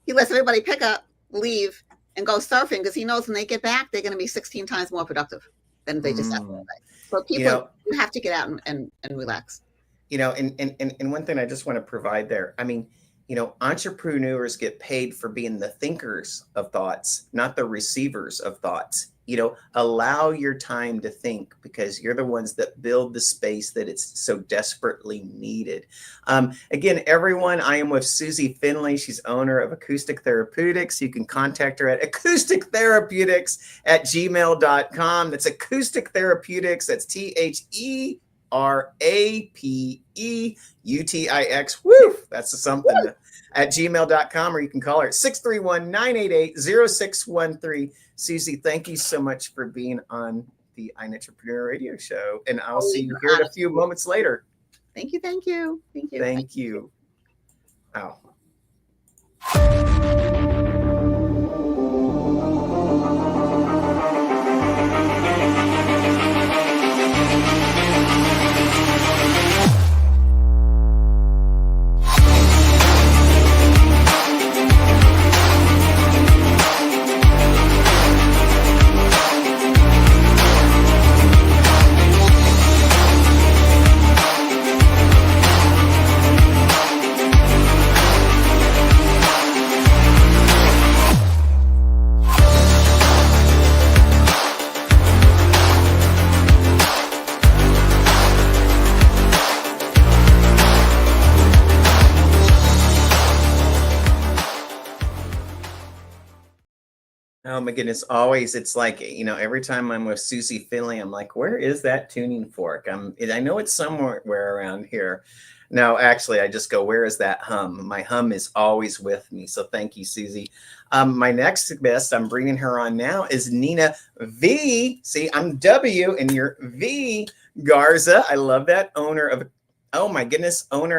he lets everybody pick up, leave, and go surfing because he knows when they get back, they're going to be 16 times more productive than they just have to go. So people, you have to get out and relax. And one thing I just want to provide there, I mean, entrepreneurs get paid for being the thinkers of thoughts, not the receivers of thoughts. Allow your time to think because you're the ones that build the space that it's so desperately needed. Again, everyone, I am with SueZee Finley. She's owner of Acoustic Therapeutics. You can contact her at acoustictherapeutics@gmail.com. That's Acoustic Therapeutics. That's THERAPEUTIX. Woo! That's something. At gmail.com, or you can call her at 631-988-0613. SueZee, thank you so much for being on the iNetrepreneur Radio Show. And I'll see you here in a few moments later. Thank you. Thank you. Thank you. Thank you. Wow. Oh my goodness. Always. It's like, every time I'm with SueZee Finley, I'm like, where is that tuning fork? I know it's somewhere around here. No, actually, I just go, where is that hum? My hum is always with me. So thank you, SueZee. My next guest, I'm bringing her on now, is Nina V. See, I'm W and you're V. Garza. I love that. Owner of, oh my goodness, I'm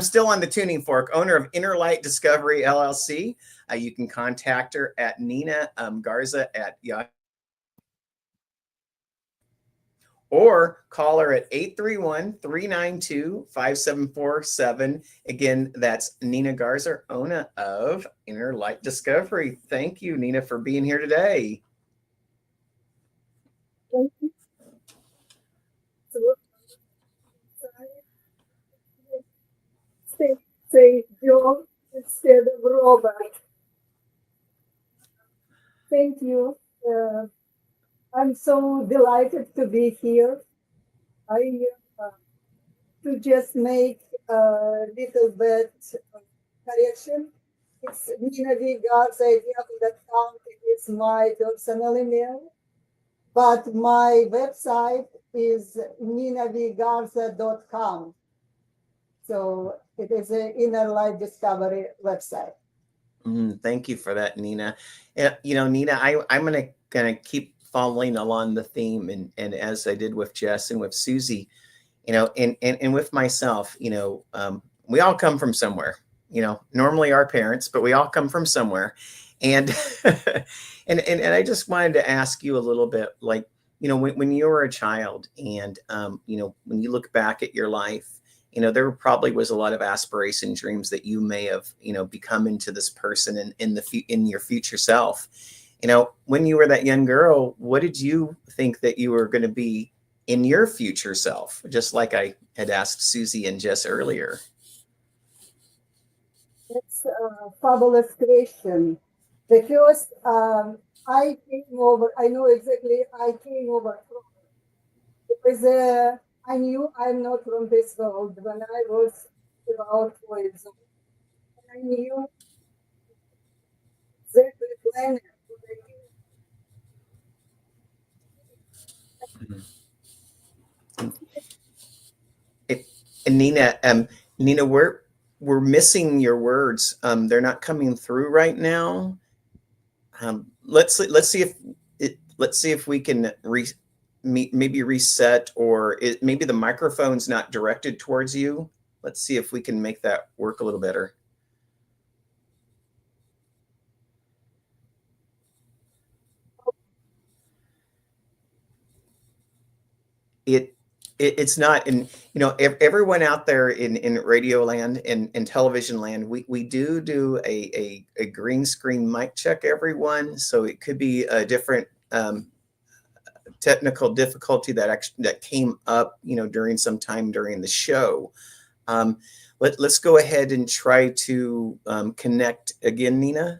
still on the tuning fork. Owner of Inner Light Discovery, LLC. You can contact her at Nina Garza at Yahoo. Or call her at 831-392-5747. Again, that's Nina Garza, owner of Inner Light Discovery. Thank you, Nina, for being here today. Thank you. Say John instead of Robert. Thank you. I'm so delighted to be here. I to just make a little bit correction. It's ninavigarza@yahoo.com. It is my personal email, but my website is ninavigarza.com. So it is an Inner Light Discovery website. Thank you for that, Nina. Nina, I'm gonna keep following along the theme, and as I did with Jess and with SueZee, and with myself, we all come from somewhere. Normally our parents, but we all come from somewhere, and and I just wanted to ask you a little bit, like, when you were a child, and when you look back at your life. There probably was a lot of aspiration dreams that you may have, become into this person in your future self. When you were that young girl, what did you think that you were going to be in your future self? Just like I had asked SueZee and Jess earlier. It's a fabulous question. The first, I know exactly, I came over from, because I knew I'm not from this world when I was about 4 years old. I knew exactly when And Nina, Nina, we're missing your words. They're not coming through right now. Let's see if we can maybe reset, or maybe the microphone's not directed towards you. Let's see if we can make that work a little better. It's not, and everyone out there in radio land and television land, we do a green screen mic check, everyone. So it could be a different technical difficulty that came up during some time during the show. Let's go ahead and try to connect again, Nina.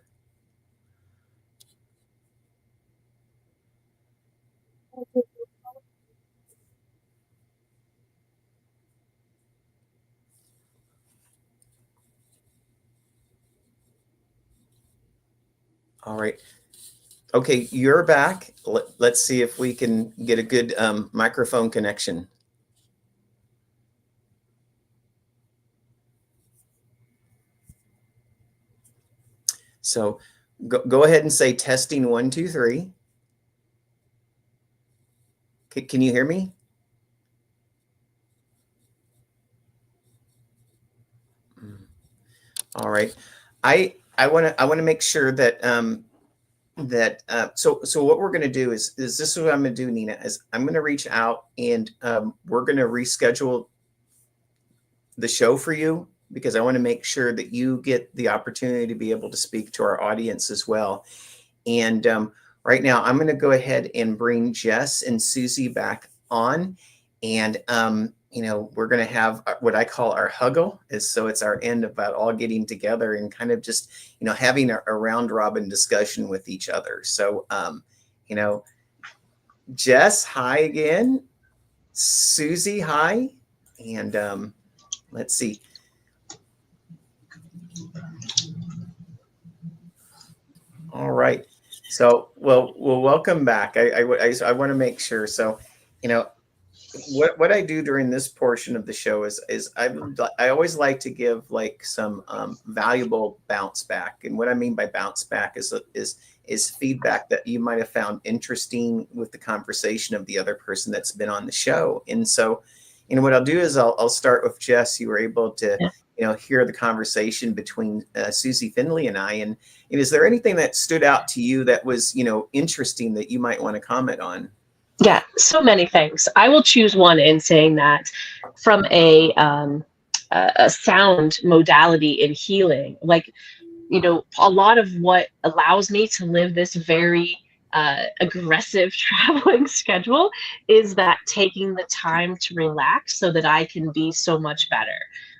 All right. Okay, you're back. Let's see if we can get a good microphone connection. So go ahead and say testing 1, 2, 3. Can you hear me? All right. I want to make sure that so what we're going to do is this is what I'm going to do, Nina, is I'm going to reach out and we're going to reschedule the show for you, because I want to make sure that you get the opportunity to be able to speak to our audience as well. And right now I'm going to go ahead and bring Jess and SueZee back on, and we're going to have what I call our huggle. So it's our end about all getting together and kind of just, having a round robin discussion with each other. So, Jess, hi again. SueZee, hi. And let's see. All right. So, well, welcome back. I want to make sure. So, what I do during this portion of the show is I always like to give some valuable bounce back. And what I mean by bounce back is feedback that you might have found interesting with the conversation of the other person that's been on the show. And so, what I'll do is I'll start with Jess. You were able to hear the conversation between SueZee, Finley, and I. And is there anything that stood out to you that was interesting that you might want to comment on? Yeah, so many things. I will choose one in saying that from a sound modality in healing, a lot of what allows me to live this very aggressive traveling schedule is that taking the time to relax so that I can be so much better,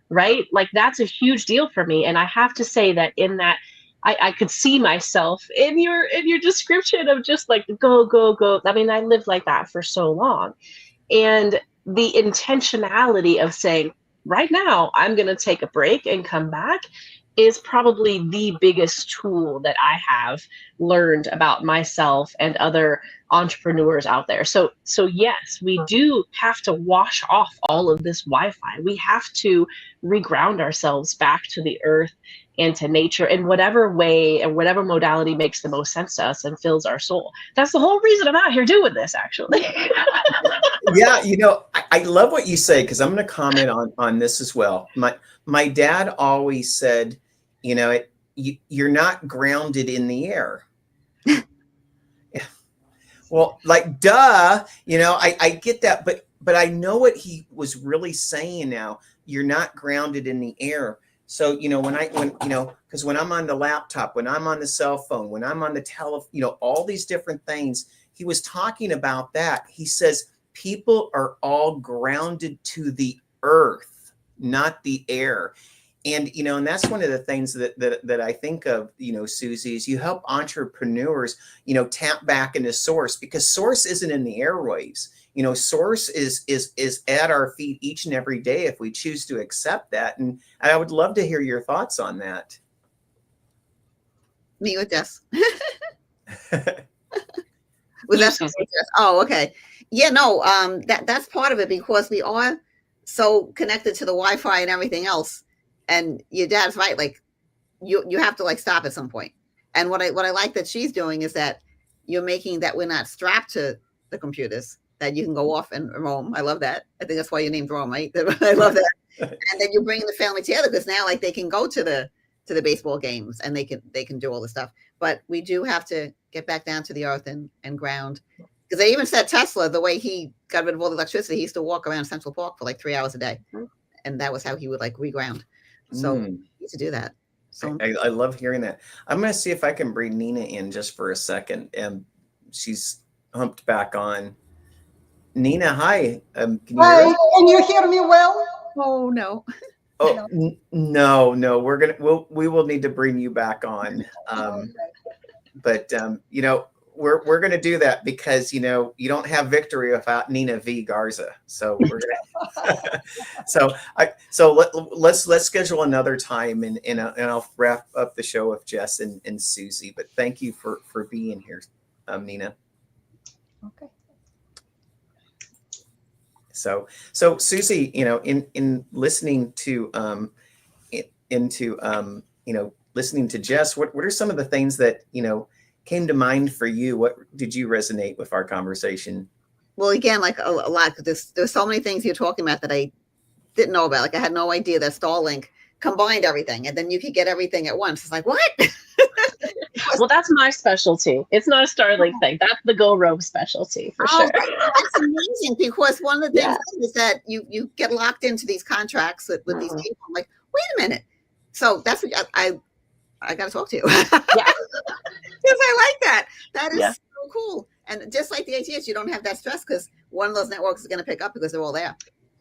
right? That's a huge deal for me. And I have to say that in that, I could see myself in your description of just go. I mean, I lived like that for so long. And the intentionality of saying, right now, I'm going to take a break and come back is probably the biggest tool that I have learned about myself and other entrepreneurs out there. So yes, we do have to wash off all of this Wi-Fi. We have to reground ourselves back to the earth and to nature in whatever way and whatever modality makes the most sense to us and fills our soul. That's the whole reason I'm out here doing this, actually. Yeah, I love what you say, because I'm going to comment on this as well. My dad always said, you're not grounded in the air. Well, duh, I get that, but I know what he was really saying now. You're not grounded in the air. So, because when I'm on the laptop, when I'm on the cell phone, when I'm on the telephone, all these different things, he was talking about that. He says, people are all grounded to the earth, not the air. And, and that's one of the things that I think of, SueZee, is you help entrepreneurs, tap back into source, because source isn't in the airwaves. Source is at our feet each and every day if we choose to accept that. And I would love to hear your thoughts on that. Me with Jess. Was that Jess? Oh, okay. Yeah, no, that's part of it, because we are so connected to the Wi-Fi and everything else. And your dad's right. Like you have to like stop at some point. And what I like that she's doing is that you're making that we're not strapped to the computers, that you can go off and roam. I love that. I think that's why you named Rome, right? I love that. And then you're bringing the family together, because now like they can go to the baseball games and they can do all the stuff. But we do have to get back down to the earth and ground. Because they even said Tesla, the way he got rid of all the electricity, he used to walk around Central Park for like 3 hours a day. And that was how he would like reground. So you need to do that. So I love hearing that. I'm going to see if I can bring Nina in just for a second. And she's humped back on. Nina, hi. Can you Hi, hear us? can you hear me well? oh no. Oh no, we will need to bring you back on. But you know, we're gonna do that because you know you don't have victory without Nina v. Garza. So we're gonna let's schedule another time and I'll wrap up the show with Jess and SueZee. But thank you for being here, Nina. Okay. So SueZee, you know, in listening to listening to Jess, what are some of the things that, you know, came to mind for you? What did you resonate with our conversation? Well, again, like a lot, because there's so many things you're talking about that I didn't know about. Like I had no idea that Starlink combined everything, and then you could get everything at once. It's like, what? Well, that's my specialty. It's not a Starlink thing. That's the goRoam specialty for sure. That's amazing, because one of the things is that you get locked into these contracts with these people. I'm like, wait a minute. So that's what I got to talk to you. Yeah. Because I like that. That is Yeah. so cool. And just like the idea is you don't have that stress because one of those networks is going to pick up because they're all there.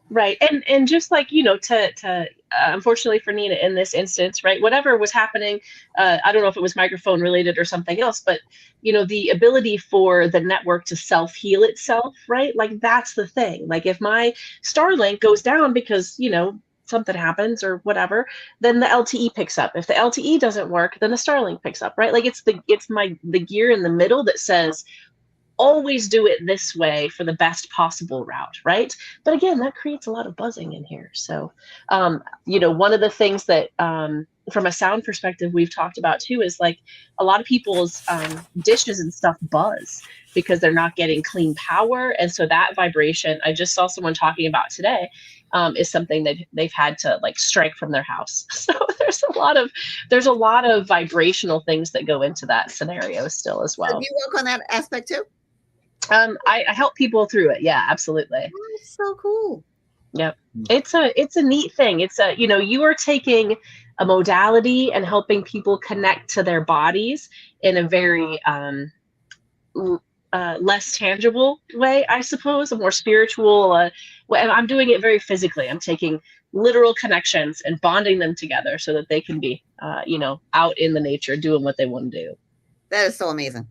Right. And just like, you know, to unfortunately for Nina in this instance, right, whatever was happening, I don't know if it was microphone related or something else, but, you know, the ability for the network to self-heal itself, right? Like that's the thing. Like if my Starlink goes down because, you know, something happens or whatever, then the LTE picks up. If the LTE doesn't work, then the Starlink picks up, right? Like it's the gear in the middle that says, always do it this way for the best possible route, right? But again, that creates a lot of buzzing in here. So, you know, one of the things that from a sound perspective we've talked about too is like a lot of people's dishes and stuff buzz because they're not getting clean power. And so that vibration, I just saw someone talking about today, is something that they've had to like strike from their house. So there's a lot of vibrational things that go into that scenario still as well. So do you work on that aspect too? I help people through it. Yeah, absolutely. Oh, that's so cool. Yep. It's a neat thing. It's a, you know, you are taking a modality and helping people connect to their bodies in a very less tangible way, I suppose, a more spiritual way. I'm doing it very physically. I'm taking literal connections and bonding them together so that they can be, you know, out in the nature doing what they want to do. That is so amazing.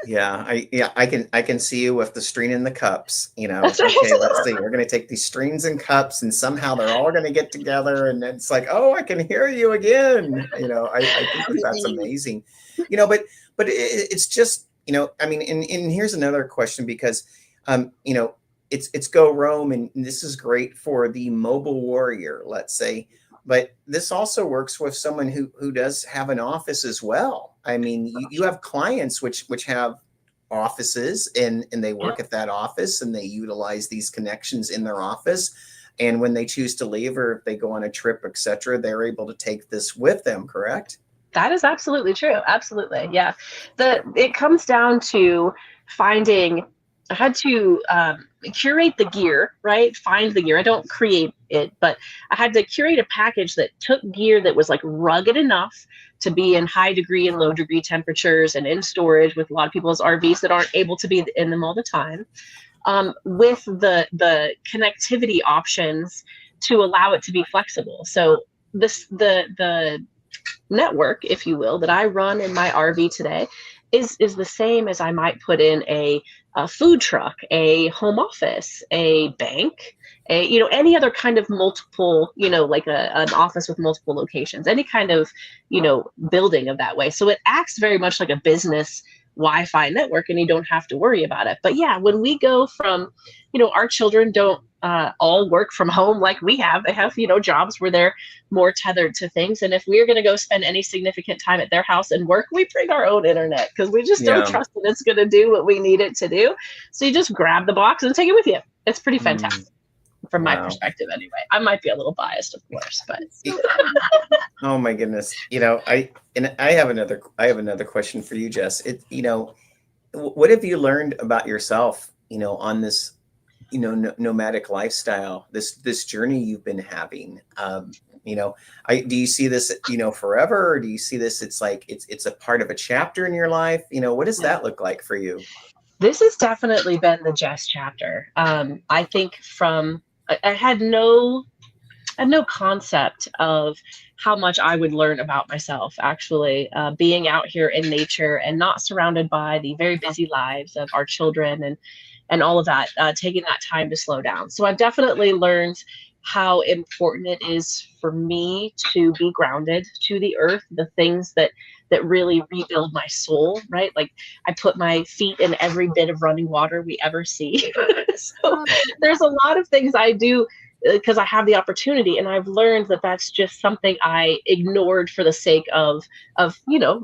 Yeah, I can see you with the string and the cups, you know. That's right. Okay, let's see. We're going to take these strings and cups and somehow they're all going to get together and it's like, oh, I can hear you again. You know, I think that's amazing. You know, but it's just, you know, I mean, and here's another question because you know, it's goRoam and this is great for the mobile warrior, let's say. But this also works with someone who does have an office as well. I mean, you have clients which have offices and they work at that office and they utilize these connections in their office. And when they choose to leave or if they go on a trip, etc., they're able to take this with them, correct? That is absolutely true. Absolutely. Yeah. It comes down to finding, I had to curate the gear, right? Find the gear. I don't create it, but I had to curate a package that took gear that was like rugged enough to be in high degree and low degree temperatures and in storage with a lot of people's RVs that aren't able to be in them all the time, with the connectivity options to allow it to be flexible. So the network, if you will, that I run in my RV today is the same as I might put in a food truck, a home office, a bank, you know, any other kind of multiple, you know, like an office with multiple locations, any kind of, you know, building of that way. So it acts very much like a business Wi-Fi network, and you don't have to worry about it. But yeah, when we go from, our children don't all work from home like we have. They have, jobs where they're more tethered to things. And if we're going to go spend any significant time at their house and work, we bring our own internet because we just don't trust that it's going to do what we need it to do. So you just grab the box and take it with you. It's pretty fantastic. From my perspective, anyway. I might be a little biased, of course, but oh my goodness. I have another question for you, Jess. What have you learned about yourself, on this, nomadic lifestyle, this journey you've been having? Do you see this, forever, or do you see this, it's like it's a part of a chapter in your life? What does that look like for you? This has definitely been the Jess chapter. I think I had no concept of how much I would learn about myself, actually, being out here in nature and not surrounded by the very busy lives of our children and all of that, taking that time to slow down. So I've definitely learned how important it is for me to be grounded to the earth, the things that really rebuild my soul, right? Like I put my feet in every bit of running water we ever see. So there's a lot of things I do because I have the opportunity, and I've learned that that's just something I ignored for the sake of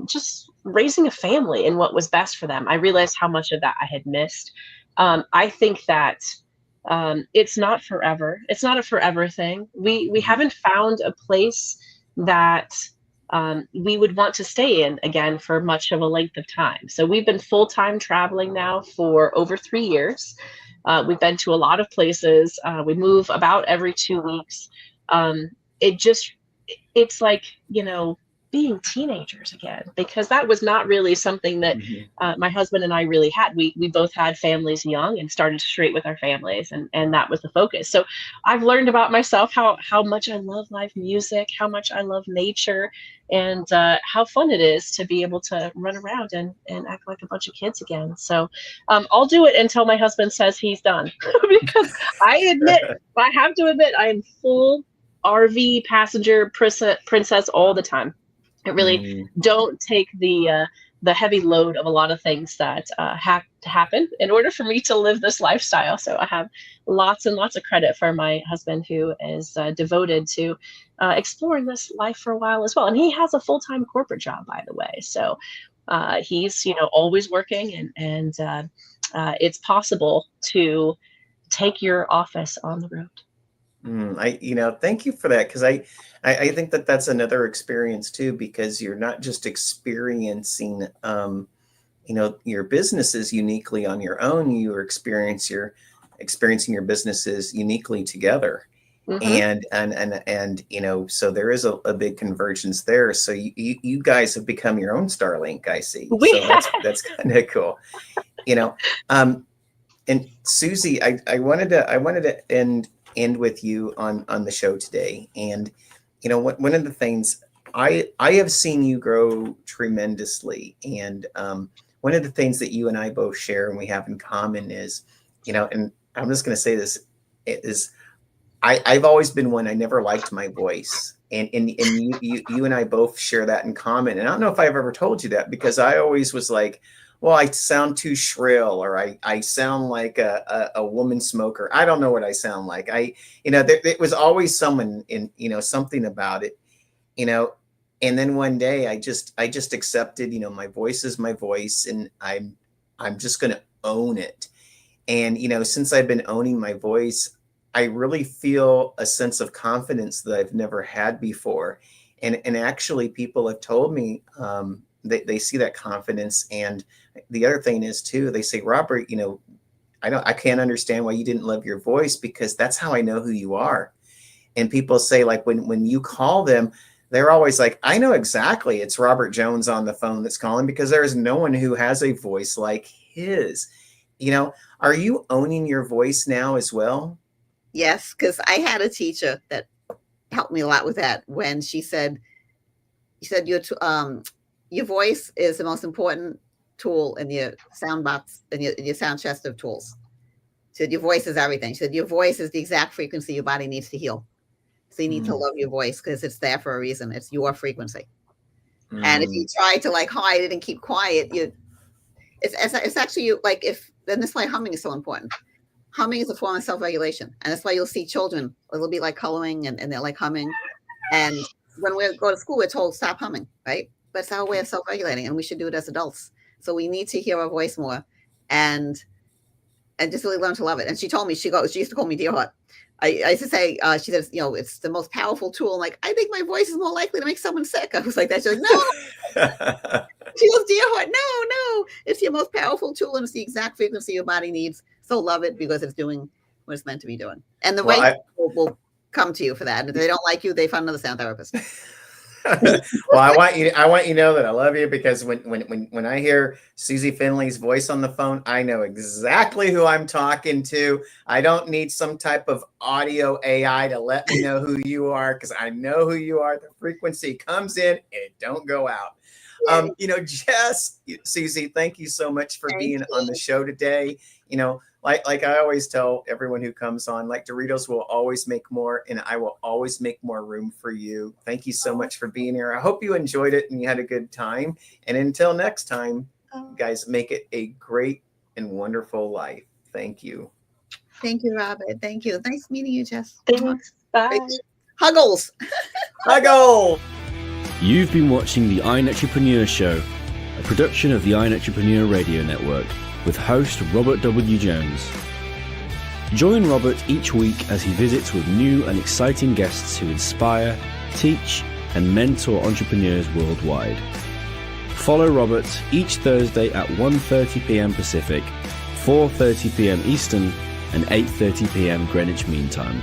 just raising a family and what was best for them. I realized how much of that I had missed. I think that it's not forever. It's not a forever thing. We haven't found a place that we would want to stay in again for much of a length of time. So we've been full-time traveling now for over 3 years. We've been to a lot of places. We move about every 2 weeks. It's like, being teenagers again, because that was not really something that my husband and I really had. We both had families young and started straight with our families, and that was the focus. So I've learned about myself how much I love live music, how much I love nature, and how fun it is to be able to run around and act like a bunch of kids again. So I'll do it until my husband says he's done, because I have to admit, I am full RV passenger princess all the time. I really don't take the heavy load of a lot of things that have to happen in order for me to live this lifestyle. So I have lots and lots of credit for my husband, who is devoted to exploring this life for a while as well. And he has a full-time corporate job, by the way. So he's always working, and it's possible to take your office on the road. Thank you for that, because I think that that's another experience too, because you're not just experiencing your businesses uniquely on your own. You are experiencing your businesses uniquely together. And so there is a big convergence there. So you guys have become your own Starlink, I see. So that's kind of cool. And SueZee, I wanted to end with you on the show today. And one of the things I have seen you grow tremendously, and one of the things that you and I both share and we have in common is, and I'm just going to say this, is I've always been one, I never liked my voice, and you and I both share that in common. And I don't know if I've ever told you that, because I always was like, well, I sound too shrill, or I sound like a woman smoker. I don't know what I sound like. It was always someone in, something about it, and then one day I just accepted, my voice is my voice, and I'm just going to own it. And, since I've been owning my voice, I really feel a sense of confidence that I've never had before. And actually people have told me, they see that confidence. And the other thing is too, they say, Robert, I can't understand why you didn't love your voice, because that's how I know who you are. And people say, like, when you call them, they're always like, I know exactly it's Robert Jones on the phone that's calling, because there is no one who has a voice like his. Are you owning your voice now as well? Yes, because I had a teacher that helped me a lot with that, when she said your voice is the most important tool in your sound box, in your sound chest of tools. She said your voice is everything. She said your voice is the exact frequency your body needs to heal. So you need to love your voice, because it's there for a reason. It's your frequency. And if you try to hide it and keep quiet, it's actually like and that's why humming is so important. Humming is a form of self-regulation, and that's why you'll see children. It'll be like coloring, and they're like humming. And when we go to school, we're told stop humming, right? But it's our way of self-regulating, and we should do it as adults. So we need to hear our voice more, and just really learn to love it. And she told me, she used to call me Dear Heart. I used to say, she says, it's the most powerful tool. I'm like, I think my voice is more likely to make someone sick. I was like that. She's like, no. She goes, Dear Heart, no, it's your most powerful tool, and it's the exact frequency your body needs. So love it because it's doing what it's meant to be doing. And the right will come to you for that. And if they don't like you, they find another sound therapist. Well, I want you to know that I love you, because when I hear SueZee Finley's voice on the phone, I know exactly who I'm talking to. I don't need some type of audio AI to let me know who you are, because I know who you are. The frequency comes in and it don't go out. Jess, SueZee, thank you so much for being on the show today. Like I always tell everyone who comes on, like Doritos will always make more, and I will always make more room for you. Thank you so much for being here. I hope you enjoyed it and you had a good time. And until next time, guys, make it a great and wonderful life. Thank you. Thank you, Robert. Thank you. Nice meeting you, Jess. Thanks. Bye. Huggles. Huggles. You've been watching the iNetrepreneur Show, a production of the iNetrepreneur Radio Network, with host Robert W. Jones. Join Robert each week as he visits with new and exciting guests who inspire, teach, and mentor entrepreneurs worldwide. Follow Robert each Thursday at 1:30 p.m. Pacific, 4:30 p.m. Eastern, and 8:30 p.m. Greenwich Mean Time.